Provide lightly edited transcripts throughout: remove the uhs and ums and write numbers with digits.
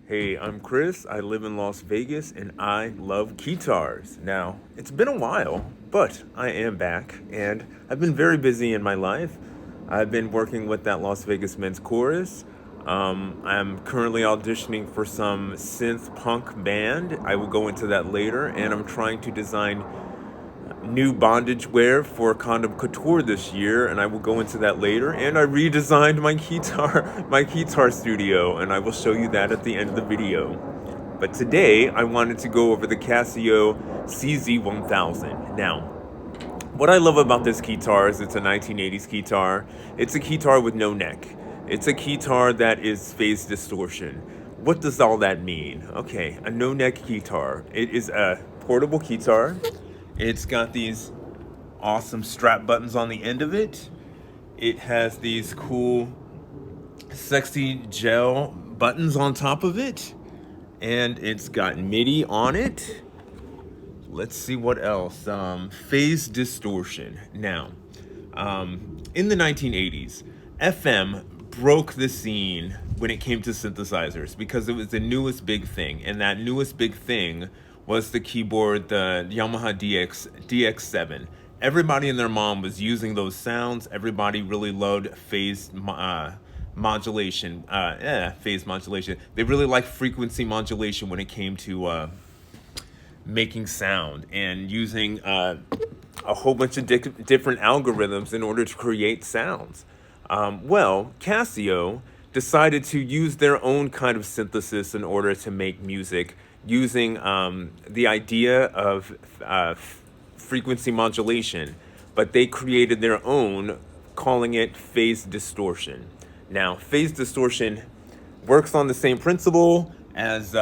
Hey, I'm Chris. I live in Las Vegas and I love Keytars. Now, it's been a while, but I am back and I've been very busy in my life. I've been working with that Las Vegas men's chorus. I'm currently auditioning for some synth punk band. I will go into that later, and I'm trying to design new bondage wear for Condom Couture this year, and I will go into that later. And I redesigned my Keytar studio, and I will show you that at the end of the video. But today I wanted to go over the Casio CZ-1000. Now, what I love about this Keytar is it's a 1980s Keytar. It's a Keytar with no neck. It's a Keytar that is phase distortion. What does all that mean? Okay, a no neck Keytar. It is a portable Keytar. It's got these awesome strap buttons on the end of it. It has these cool, sexy gel buttons on top of it. And it's got MIDI on it. Let's see what else. Phase distortion. Now, in the 1980s, FM broke the scene when it came to synthesizers because it was the newest big thing. And that newest big thing was the keyboard, the Yamaha DX7. Everybody and their mom was using those sounds. Everybody really loved phase modulation. Phase modulation. They really liked frequency modulation when it came to making sound and using a whole bunch of different algorithms in order to create sounds. Well, Casio decided to use their own kind of synthesis in order to make music, using the idea of frequency modulation, but they created their own, calling it phase distortion. Now, phase distortion works on the same principle as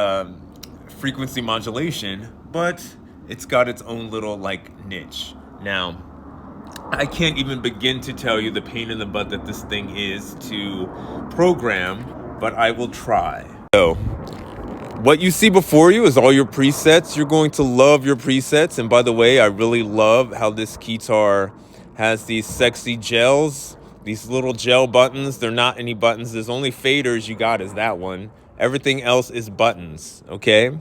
frequency modulation, but it's got its own little niche. Now, I can't even begin to tell you the pain in the butt that this thing is to program, but I will try. So, what you see before you is all your presets. You're going to love your presets. And by the way, I really love how this Keytar has these sexy gels, these little gel buttons. They're not any buttons. There's only faders you got is that one. Everything else is buttons, okay?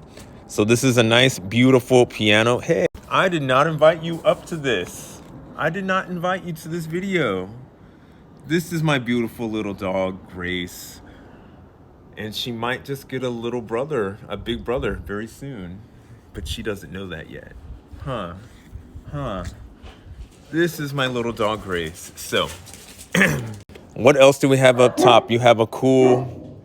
So this is a nice, beautiful piano. Hey, I did not invite you up to this. I did not invite you to this video. This is my beautiful little dog, Grace. And she might just get a little brother, a big brother, very soon. But she doesn't know that yet. Huh. This is my little dog, Grace. So, what else do we have up top? You have a cool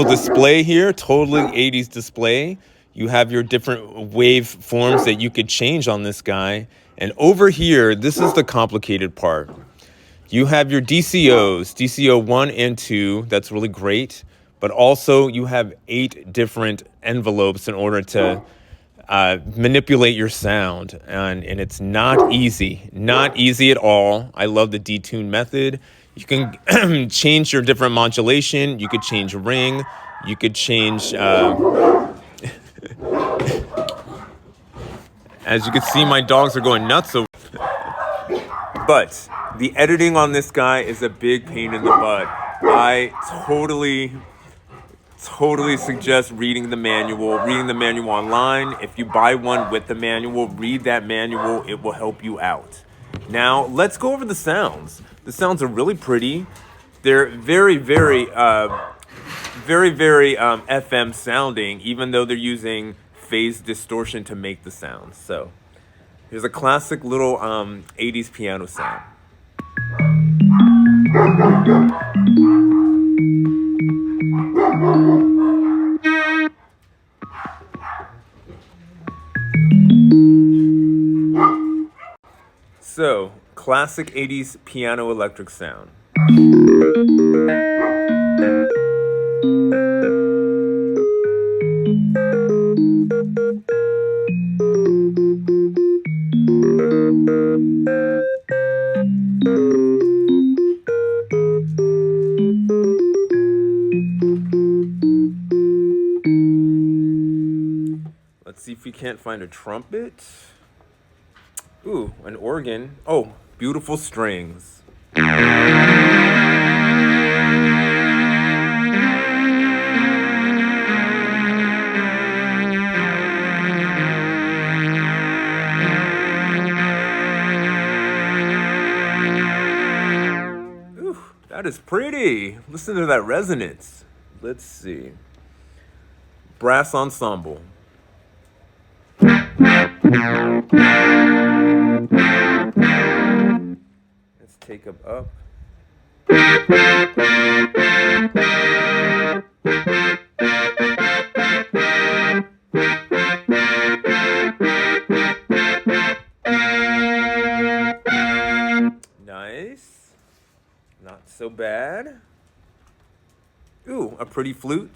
display here, totally 80s display. You have your different wave forms that you could change on this guy. And over here, this is the complicated part. You have your DCOs, DCO 1 and 2. That's really great. But also, you have 8 different envelopes in order to manipulate your sound. And it's not easy. Not easy at all. I love the detune method. You can change your different modulation. You could change ring. You could change... As you can see, my dogs are going nuts over. But the editing on this guy is a big pain in the butt. I totally suggest reading the manual online. If you buy one with the manual, read that manual. It will help you out. Now, let's go over the sounds. The sounds are really pretty. They're very FM sounding, even though they're using phase distortion to make the sounds. So, here's a classic little 80s piano sound. So, classic 80s piano electric sound. Let's see if we can't find a trumpet. Ooh, an organ. Oh, beautiful strings. is pretty. Listen to that resonance. Let's see. Brass ensemble. Let's take up. Nice. Not so bad. Ooh, a pretty flute.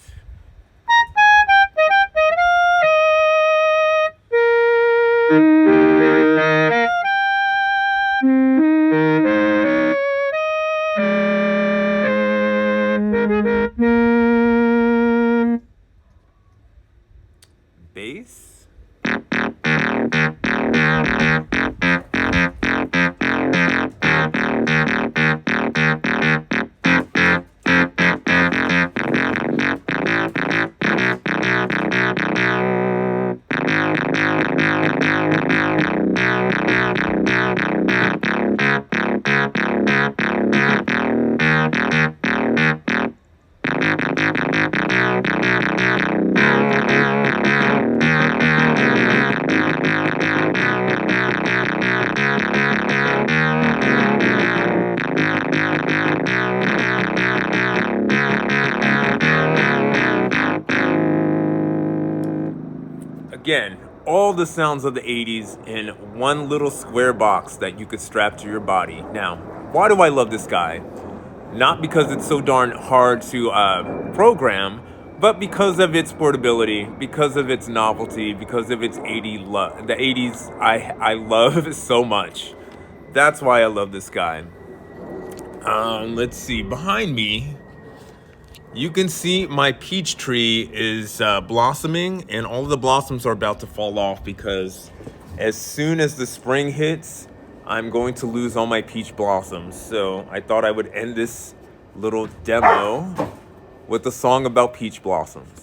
Bass. Again, all the sounds of the 80s in one little square box that you could strap to your body. Now, why do I love this guy? Not because it's so darn hard to program, but because of its portability, because of its novelty, because of its the 80s I love so much. That's why I love this guy. Let's see, behind me, you can see my peach tree is blossoming, and all of the blossoms are about to fall off because as soon as the spring hits, I'm going to lose all my peach blossoms. So I thought I would end this little demo with a song about peach blossoms.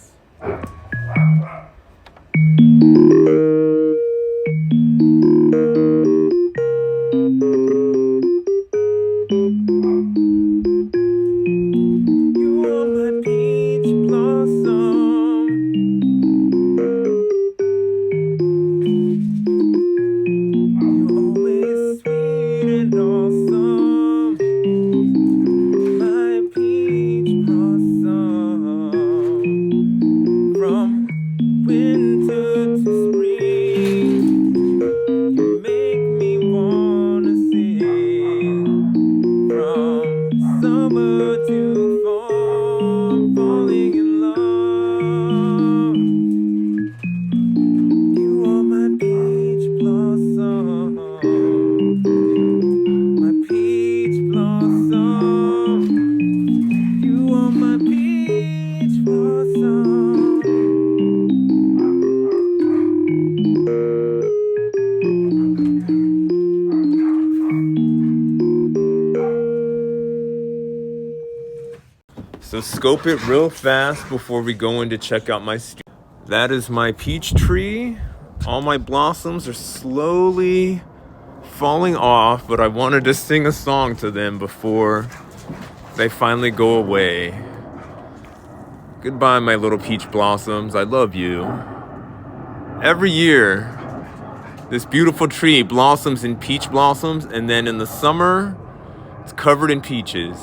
So scope it real fast before we go in to check out my studio. That is my peach tree. All my blossoms are slowly falling off, but I wanted to sing a song to them before they finally go away. Goodbye, my little peach blossoms. I love you. Every year, this beautiful tree blossoms in peach blossoms, and then in the summer, it's covered in peaches.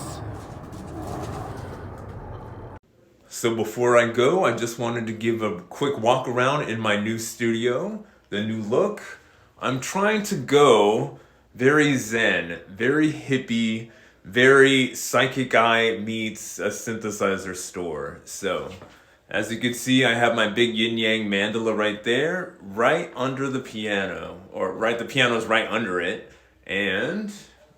So before I go, I just wanted to give a quick walk around in my new studio, the new look. I'm trying to go very zen, very hippie, very psychic eye meets a synthesizer store. So as you can see, I have my big yin yang mandala right there, right under the piano, the piano's right under it. And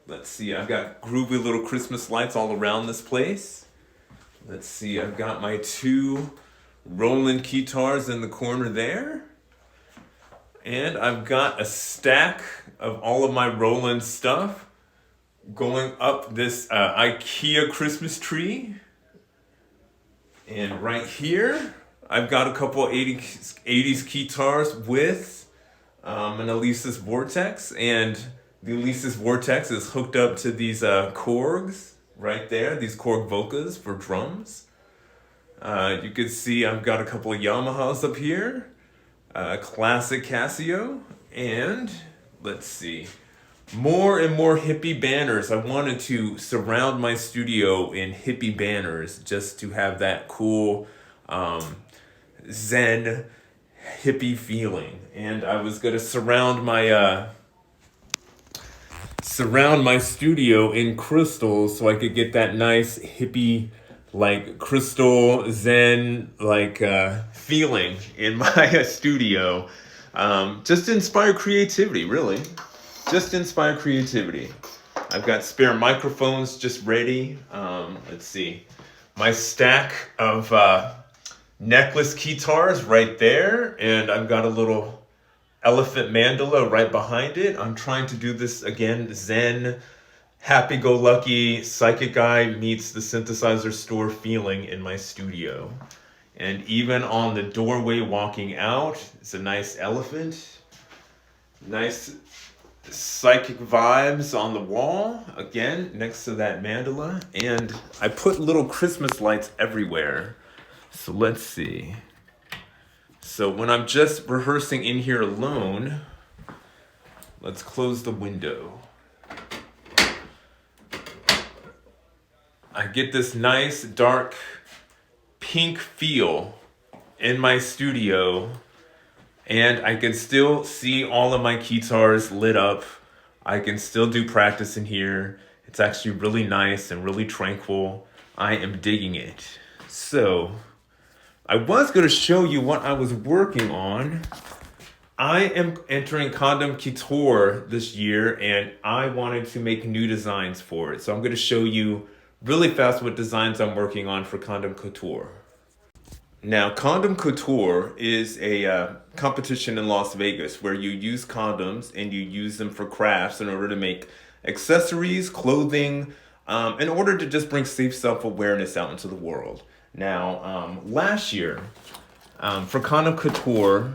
let's see, I've got groovy little Christmas lights all around this place. Let's see, I've got my two Roland Keytars in the corner there. And I've got a stack of all of my Roland stuff going up this IKEA Christmas tree. And right here, I've got a couple 80s Keytars with an Alesis Vortex. And the Alesis Vortex is hooked up to these Korgs right there, these Korg Vocas for drums. You can see I've got a couple of Yamahas up here, classic Casio, and let's see, more and more hippie banners. I wanted to surround my studio in hippie banners just to have that cool Zen hippie feeling. And I was gonna surround my studio in crystals so I could get that nice hippie, like crystal Zen feeling in my studio. Just to inspire creativity, really. Just inspire creativity. I've got spare microphones just ready. Let's see. My stack of necklace Keytars right there, and I've got a little elephant mandala right behind it. I'm trying to do this again, Zen, happy-go-lucky psychic guy meets the synthesizer store feeling in my studio. And even on the doorway walking out, it's a nice elephant. Nice psychic vibes on the wall, again, next to that mandala. And I put little Christmas lights everywhere. So let's see. So when I'm just rehearsing in here alone, let's close the window. I get this nice dark pink feel in my studio, and I can still see all of my Keytars lit up. I can still do practice in here. It's actually really nice and really tranquil. I am digging it. So I was going to show you what I was working on. I am entering Condom Couture this year, and I wanted to make new designs for it. So I'm going to show you really fast what designs I'm working on for Condom Couture. Now, Condom Couture is a competition in Las Vegas where you use condoms and you use them for crafts in order to make accessories, clothing, in order to just bring safe self-awareness out into the world. Now, last year, for Condom Couture,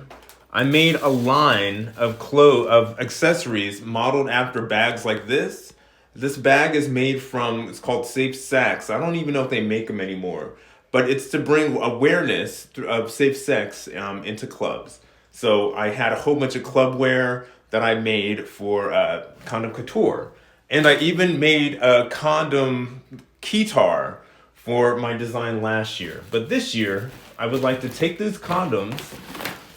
I made a line of accessories modeled after bags like this. This bag is made from, it's called Safe Sex. I don't even know if they make them anymore, but it's to bring awareness of safe sex into clubs. So I had a whole bunch of clubwear that I made for Condom Couture. And I even made a condom Keytar for my design last year. But this year, I would like to take those condoms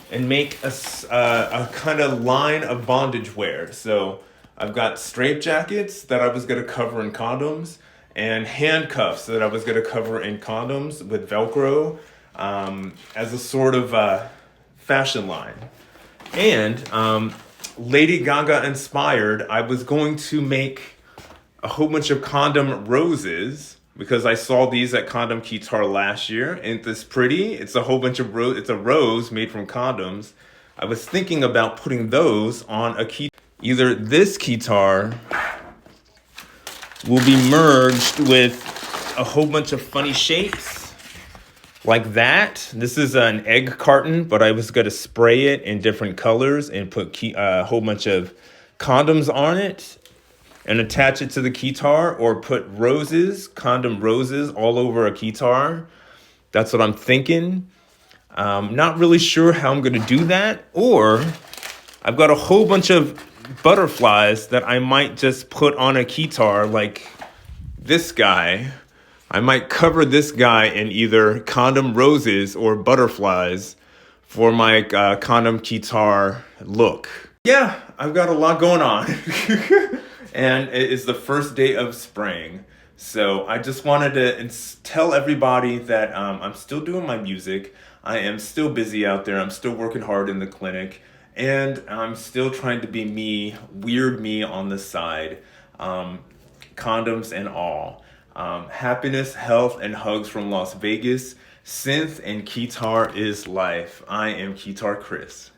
and make a kind of line of bondage wear. So I've got strape jackets that I was gonna cover in condoms, and handcuffs that I was gonna cover in condoms with Velcro as a sort of fashion line. And Lady Gaga inspired, I was going to make a whole bunch of condom roses because I saw these at Condom Keytar last year. Ain't this pretty? It's a whole bunch of it's a rose made from condoms. I was thinking about putting those on a key. Either this Keytar will be merged with a whole bunch of funny shapes like that. This is an egg carton, but I was gonna spray it in different colors and put a whole bunch of condoms on it and attach it to the Keytar, or put roses, condom roses all over a Keytar. That's what I'm thinking. Not really sure how I'm gonna do that, or I've got a whole bunch of butterflies that I might just put on a Keytar, like this guy. I might cover this guy in either condom roses or butterflies for my condom Keytar look. Yeah, I've got a lot going on. And it is the first day of spring. So I just wanted to tell everybody that I'm still doing my music. I am still busy out there. I'm still working hard in the clinic. And I'm still trying to be me, weird me on the side. Condoms and all. Happiness, health, and hugs from Las Vegas. Synth and Keytar is life. I am Keytar Chris.